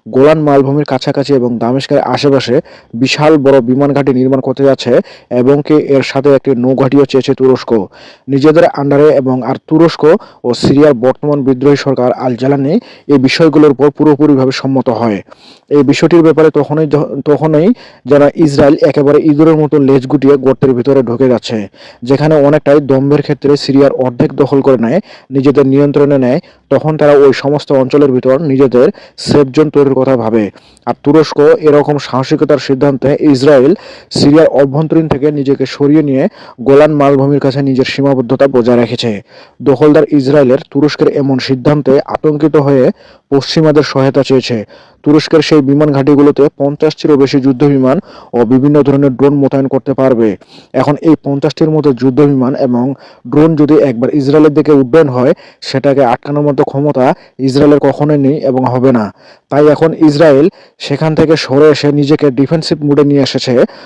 Golan মালভূমির কাছাকাছি এবং দামেস্কের আশেপাশে বিশাল বড় বিমান ঘাঁটি নির্মাণ করতে যাচ্ছে এবং কি এর সাথে একটি নৌঘাঁটিও চেয়েছে তুরস্ক নিজেদের আন্ডারে। এবং আর তুরস্ক ও সিরিয়ার বর্তমান বিদ্রোহী সরকার আল জালানি এই বিষয়গুলোর উপর পুরোপুরিভাবে সম্মত হয়। এই বিষয়টির ব্যাপারে তখনই যারা ইসরায়েল একেবারে ইঁদুরের মতো লেজ গুটিয়ে গর্তের ভিতরে ঢুকে যাচ্ছে, যেখানে অনেকটাই দম্ভের ক্ষেত্রে সিরিয়ার অর্ধেক দখল করে নেয়, নিজেদের নিয়ন্ত্রণে নেয়। তখন তারা ওই সমস্ত অঞ্চলের ভিতর নিজেদের সেফ জোন তৈরির কথা ভাবে। আর তুরস্ক এরকম সাহসিকতার সিদ্ধান্তে ইসরায়েল সিরিয়ার অভ্যন্তরীণ থেকে নিজেকে সরিয়ে নিয়ে গোলান মালভূমির কাছে নিজের সীমাবদ্ধতা বজায় রেখেছে। দখলদার ইসরায়েলের তুরস্কের এমন সিদ্ধান্তে আতঙ্কিত হয়ে পশ্চিমাদের সহায়তা চেয়েছে। তুরস্কের সেই বিমান ঘাঁটিগুলোতে 50টিরও বেশি যুদ্ধ বিমান ও বিভিন্ন ধরনের ড্রোন মোতায়েন করতে পারবে। এখন এই 50টির মতো যুদ্ধ বিমান এবং ড্রোন যদি একবার ইসরায়েলের দিকে উড্ডয়ন হয়, সেটাকে আটকানোর মতো ক্ষমতা ইসরায়েলের কখনোই নেই এবং হবে না। তাই এখন ইসরায়েল সেখান থেকে সরে এসে নিজেকে ডিফেন্সিভ মুডে নিয়ে এসেছে।